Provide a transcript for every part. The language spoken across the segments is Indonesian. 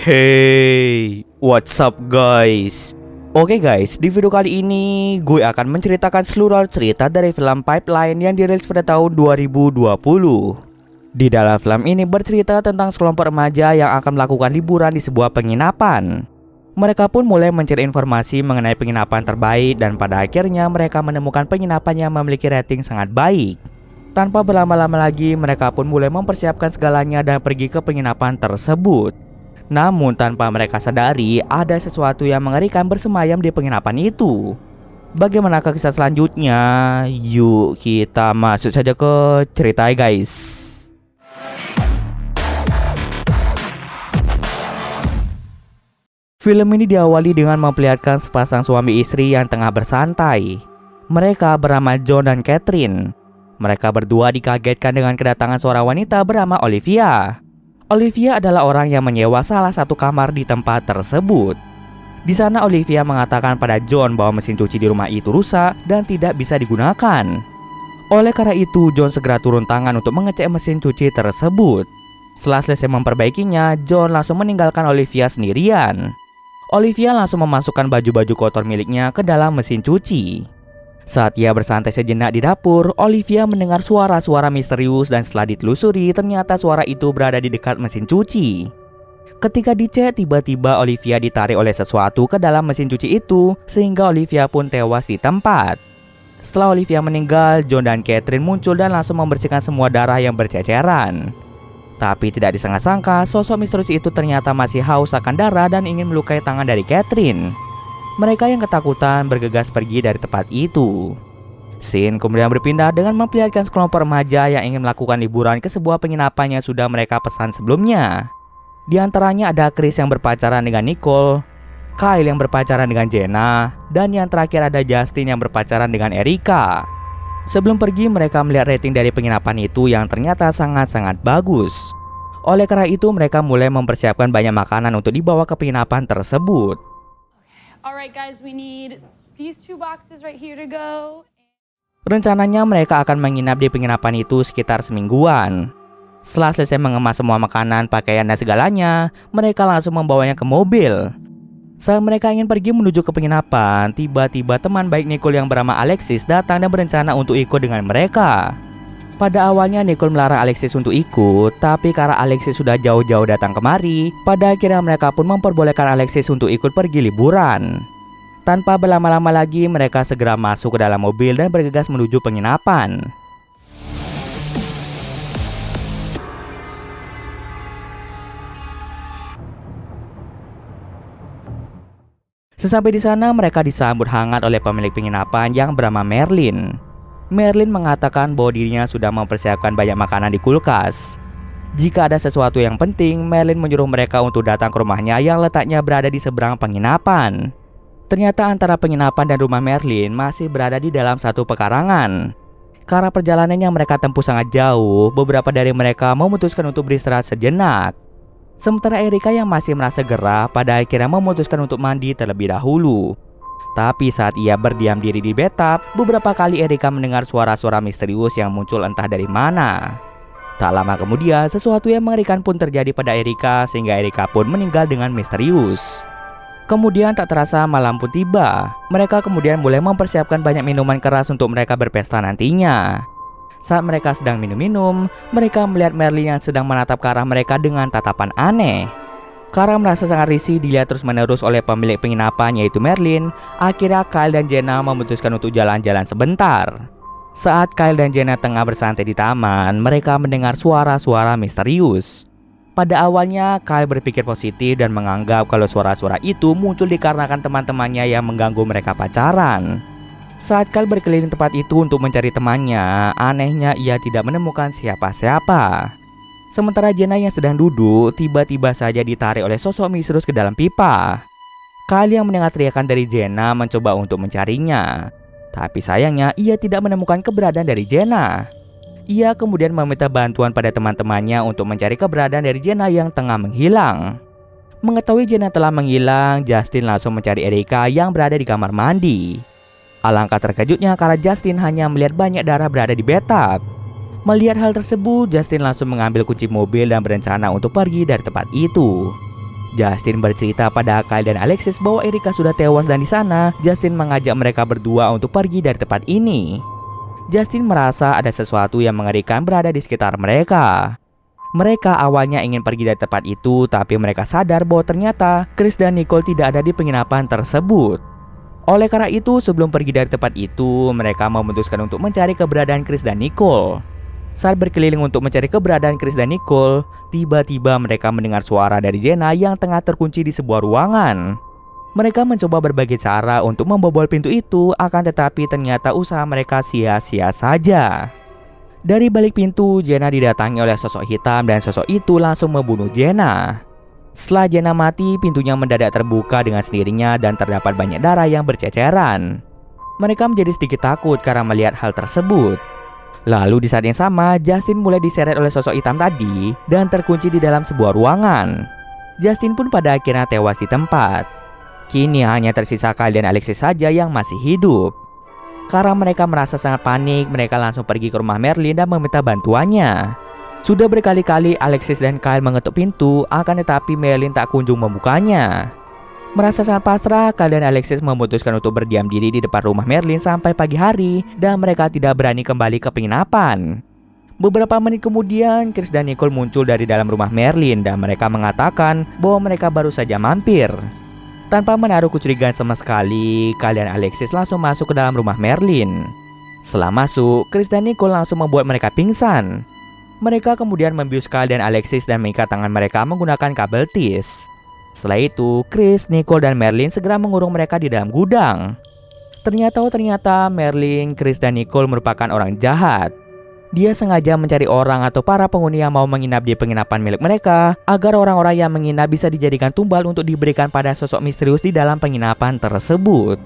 Hey, what's up guys? Oke guys, di video kali ini gue akan menceritakan seluruh cerita dari film Pipeline yang dirilis pada tahun 2020. Di dalam film ini bercerita tentang sekelompok remaja yang akan melakukan liburan di sebuah penginapan. Mereka pun mulai mencari informasi mengenai penginapan terbaik dan pada akhirnya mereka menemukan penginapan yang memiliki rating sangat baik. Tanpa berlama-lama lagi, mereka pun mulai mempersiapkan segalanya dan pergi ke penginapan tersebut. Namun tanpa mereka sadari, ada sesuatu yang mengerikan bersemayam di penginapan itu. Bagaimanakah kisah selanjutnya? Yuk kita masuk saja ke cerita guys. Film ini diawali dengan memperlihatkan sepasang suami istri yang tengah bersantai. Mereka bernama John dan Catherine. Mereka berdua dikagetkan dengan kedatangan seorang wanita bernama Olivia. Olivia adalah orang yang menyewa salah satu kamar di tempat tersebut. Di sana Olivia mengatakan pada John bahwa mesin cuci di rumah itu rusak dan tidak bisa digunakan. Oleh karena itu, John segera turun tangan untuk mengecek mesin cuci tersebut. Setelah selesai memperbaikinya, John langsung meninggalkan Olivia sendirian. Olivia langsung memasukkan baju-baju kotor miliknya ke dalam mesin cuci. Saat ia bersantai sejenak di dapur, Olivia mendengar suara-suara misterius dan setelah ditelusuri, ternyata suara itu berada di dekat mesin cuci. Ketika dicek, tiba-tiba Olivia ditarik oleh sesuatu ke dalam mesin cuci itu, sehingga Olivia pun tewas di tempat. Setelah Olivia meninggal, John dan Catherine muncul dan langsung membersihkan semua darah yang berceceran. Tapi tidak disangka-sangka, sosok misterius itu ternyata masih haus akan darah dan ingin melukai tangan dari Catherine. Mereka yang ketakutan bergegas pergi dari tempat itu. Scene kemudian berpindah dengan memperlihatkan sekelompok remaja yang ingin melakukan liburan ke sebuah penginapan yang sudah mereka pesan sebelumnya. Di antaranya ada Chris yang berpacaran dengan Nicole, Kyle yang berpacaran dengan Jenna, dan yang terakhir ada Justin yang berpacaran dengan Erica. Sebelum pergi, mereka melihat rating dari penginapan itu yang ternyata sangat-sangat bagus. Oleh karena itu, mereka mulai mempersiapkan banyak makanan untuk dibawa ke penginapan tersebut. Alright guys, we need these 2 boxes right here to go. Rencananya mereka akan menginap di penginapan itu sekitar semingguan. Setelah selesai mengemas semua makanan, pakaian dan segalanya, mereka langsung membawanya ke mobil. Saat mereka ingin pergi menuju ke penginapan, tiba-tiba teman baik Nicole yang bernama Alexis datang dan berencana untuk ikut dengan mereka. Pada awalnya Nicole melarang Alexis untuk ikut, tapi karena Alexis sudah jauh-jauh datang kemari, pada akhirnya mereka pun memperbolehkan Alexis untuk ikut pergi liburan. Tanpa berlama-lama lagi, mereka segera masuk ke dalam mobil dan bergegas menuju penginapan. Sesampai di sana, mereka disambut hangat oleh pemilik penginapan yang bernama Merlin. Merlin mengatakan bahwa dirinya sudah mempersiapkan banyak makanan di kulkas. Jika ada sesuatu yang penting, Merlin menyuruh mereka untuk datang ke rumahnya yang letaknya berada di seberang penginapan. Ternyata antara penginapan dan rumah Merlin masih berada di dalam satu pekarangan. Karena perjalanan yang mereka tempuh sangat jauh, beberapa dari mereka memutuskan untuk beristirahat sejenak. Sementara Erica yang masih merasa gerah, pada akhirnya memutuskan untuk mandi terlebih dahulu. Tapi saat ia berdiam diri di bathtub, beberapa kali Erica mendengar suara-suara misterius yang muncul entah dari mana. Tak lama kemudian, sesuatu yang mengerikan pun terjadi pada Erica sehingga Erica pun meninggal dengan misterius. Kemudian tak terasa malam pun tiba. Mereka kemudian mulai mempersiapkan banyak minuman keras untuk mereka berpesta nantinya. Saat mereka sedang minum-minum, mereka melihat Merlin yang sedang menatap ke arah mereka dengan tatapan aneh. Karena merasa sangat risih dilihat terus-menerus oleh pemilik penginapan yaitu Merlin, akhirnya Kyle dan Jenna memutuskan untuk jalan-jalan sebentar. Saat Kyle dan Jenna tengah bersantai di taman, mereka mendengar suara-suara misterius. Pada awalnya, Kyle berpikir positif dan menganggap kalau suara-suara itu muncul dikarenakan teman-temannya yang mengganggu mereka pacaran. Saat Kyle berkeliling tempat itu untuk mencari temannya, anehnya ia tidak menemukan siapa-siapa. Sementara Jenna yang sedang duduk, tiba-tiba saja ditarik oleh sosok misterius ke dalam pipa. Kyle yang mendengar teriakan dari Jenna mencoba untuk mencarinya. Tapi sayangnya ia tidak menemukan keberadaan dari Jenna. Ia kemudian meminta bantuan pada teman-temannya untuk mencari keberadaan dari Jenna yang tengah menghilang. Mengetahui Jenna telah menghilang, Justin langsung mencari Erica yang berada di kamar mandi. Alangkah terkejutnya karena Justin hanya melihat banyak darah berada di bathtub. Melihat hal tersebut, Justin langsung mengambil kunci mobil dan berencana untuk pergi dari tempat itu. Justin bercerita pada Kyle dan Alexis bahwa Erica sudah tewas dan di sana Justin mengajak mereka berdua untuk pergi dari tempat ini. Justin merasa ada sesuatu yang mengerikan berada di sekitar mereka. Mereka awalnya ingin pergi dari tempat itu, tapi mereka sadar bahwa ternyata Chris dan Nicole tidak ada di penginapan tersebut. Oleh karena itu, sebelum pergi dari tempat itu, mereka memutuskan untuk mencari keberadaan Chris dan Nicole. Saat berkeliling untuk mencari keberadaan Chris dan Nicole, tiba-tiba mereka mendengar suara dari Jenna yang tengah terkunci di sebuah ruangan. Mereka mencoba berbagai cara untuk membobol pintu itu, akan tetapi ternyata usaha mereka sia-sia saja. Dari balik pintu, Jenna didatangi oleh sosok hitam dan sosok itu langsung membunuh Jenna. Setelah Jenna mati, pintunya mendadak terbuka dengan sendirinya dan terdapat banyak darah yang berceceran. Mereka menjadi sedikit takut karena melihat hal tersebut. Lalu di saat yang sama, Justin mulai diseret oleh sosok hitam tadi dan terkunci di dalam sebuah ruangan. Justin pun pada akhirnya tewas di tempat. Kini hanya tersisa Kyle dan Alexis saja yang masih hidup. Karena mereka merasa sangat panik, mereka langsung pergi ke rumah Marilyn dan meminta bantuannya. Sudah berkali-kali Alexis dan Kyle mengetuk pintu, akan tetapi Marilyn tak kunjung membukanya. Merasa sangat pasrah, Kyle dan Alexis memutuskan untuk berdiam diri di depan rumah Marilyn sampai pagi hari dan mereka tidak berani kembali ke penginapan. Beberapa menit kemudian, Chris dan Nicole muncul dari dalam rumah Marilyn dan mereka mengatakan bahwa mereka baru saja mampir. Tanpa menaruh kecurigaan sama sekali, Kyle dan Alexis langsung masuk ke dalam rumah Marilyn. Setelah masuk, Chris dan Nicole langsung membuat mereka pingsan. Mereka kemudian membius Kyle dan Alexis dan mengikat tangan mereka menggunakan kabel tis. Setelah itu, Chris, Nicole, dan Marilyn segera mengurung mereka di dalam gudang. Ternyata Marilyn, Chris, dan Nicole merupakan orang jahat. Dia sengaja mencari orang atau para penghuni yang mau menginap di penginapan milik mereka agar orang-orang yang menginap bisa dijadikan tumbal untuk diberikan pada sosok misterius di dalam penginapan tersebut.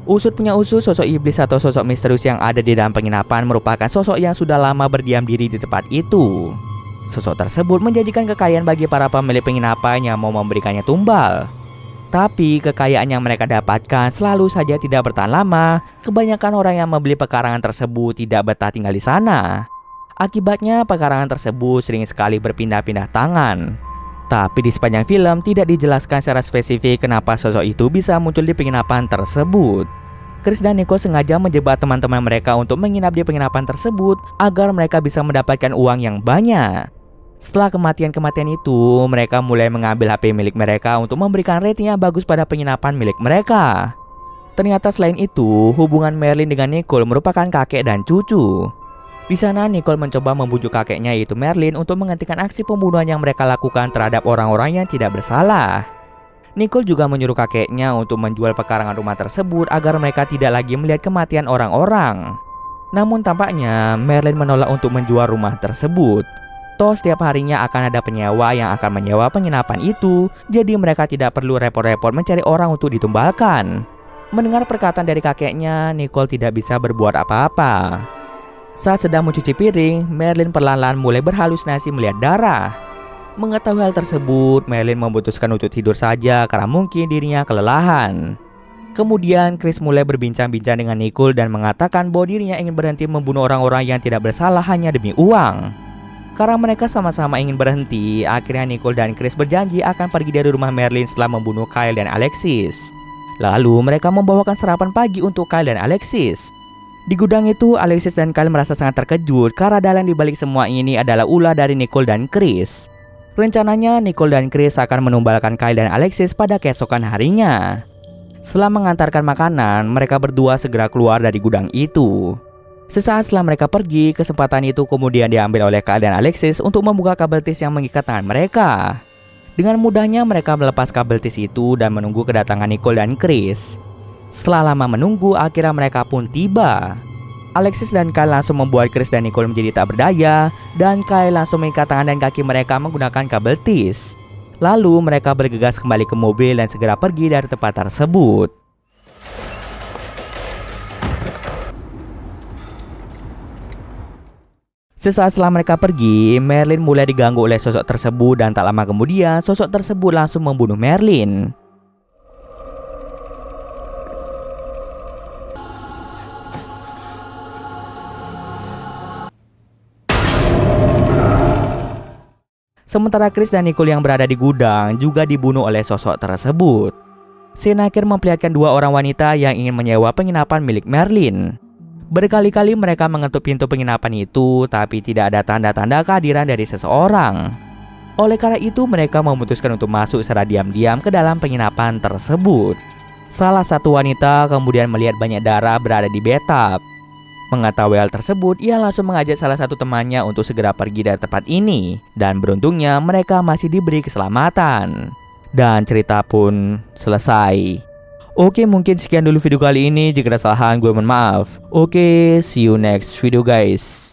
Usut punya usut, sosok iblis atau sosok misterius yang ada di dalam penginapan merupakan sosok yang sudah lama berdiam diri di tempat itu. Sosok tersebut menjanjikan kekayaan bagi para pemilik penginapan yang mau memberikannya tumbal. Tapi kekayaan yang mereka dapatkan selalu saja tidak bertahan lama. Kebanyakan orang yang membeli pekarangan tersebut tidak betah tinggal di sana. Akibatnya pekarangan tersebut sering sekali berpindah-pindah tangan. Tapi di sepanjang film tidak dijelaskan secara spesifik kenapa sosok itu bisa muncul di penginapan tersebut. Chris dan Nicole sengaja menjebak teman-teman mereka untuk menginap di penginapan tersebut agar mereka bisa mendapatkan uang yang banyak. Setelah kematian-kematian itu, mereka mulai mengambil HP milik mereka untuk memberikan rating yang bagus pada penginapan milik mereka. Ternyata selain itu, hubungan Marilyn dengan Nicole merupakan kakek dan cucu. Di sana Nicole mencoba membujuk kakeknya yaitu Marilyn untuk menghentikan aksi pembunuhan yang mereka lakukan terhadap orang-orang yang tidak bersalah. Nicole juga menyuruh kakeknya untuk menjual pekarangan rumah tersebut agar mereka tidak lagi melihat kematian orang-orang. Namun tampaknya Marilyn menolak untuk menjual rumah tersebut. Toh setiap harinya akan ada penyewa yang akan menyewa penginapan itu, jadi mereka tidak perlu repot-repot mencari orang untuk ditumbalkan. Mendengar perkataan dari kakeknya, Nicole tidak bisa berbuat apa-apa. Saat sedang mencuci piring, Marilyn perlahan-lahan mulai berhalusinasi melihat darah. Mengetahui hal tersebut, Marilyn memutuskan untuk tidur saja karena mungkin dirinya kelelahan. Kemudian Chris mulai berbincang-bincang dengan Nicole dan mengatakan bahwa dirinya ingin berhenti membunuh orang-orang yang tidak bersalah hanya demi uang. Karena mereka sama-sama ingin berhenti, akhirnya Nicole dan Chris berjanji akan pergi dari rumah Marilyn setelah membunuh Kyle dan Alexis. Lalu mereka membawakan sarapan pagi untuk Kyle dan Alexis. Di gudang itu, Alexis dan Kyle merasa sangat terkejut karena dalang dibalik semua ini adalah ulah dari Nicole dan Chris. Rencananya Nicole dan Chris akan menumbalkan Kyle dan Alexis pada keesokan harinya. Setelah mengantarkan makanan, mereka berdua segera keluar dari gudang itu. Sesaat setelah mereka pergi, kesempatan itu kemudian diambil oleh Kyle dan Alexis untuk membuka kabel tis yang mengikat tangan mereka. Dengan mudahnya mereka melepas kabel tis itu dan menunggu kedatangan Nicole dan Chris. Setelah lama menunggu, akhirnya mereka pun tiba. Alexis dan Kyle langsung membuat Chris dan Nicole menjadi tak berdaya, dan Kyle langsung mengikat tangan dan kaki mereka menggunakan kabel tis. Lalu mereka bergegas kembali ke mobil dan segera pergi dari tempat tersebut. Sesaat setelah mereka pergi, Marilyn mulai diganggu oleh sosok tersebut dan tak lama kemudian sosok tersebut langsung membunuh Marilyn. Sementara Chris dan Nicole yang berada di gudang juga dibunuh oleh sosok tersebut. Scene akhir memperlihatkan dua orang wanita yang ingin menyewa penginapan milik Marilyn. Berkali-kali mereka mengetuk pintu penginapan itu, tapi tidak ada tanda-tanda kehadiran dari seseorang. Oleh karena itu, mereka memutuskan untuk masuk secara diam-diam ke dalam penginapan tersebut. Salah satu wanita kemudian melihat banyak darah berada di bathtub. Mengetahui hal tersebut, ia langsung mengajak salah satu temannya untuk segera pergi dari tempat ini. Dan beruntungnya mereka masih diberi keselamatan. Dan cerita pun selesai. Oke, mungkin sekian dulu video kali ini. Jika ada kesalahan, gue mohon maaf. Oke, see you next video guys.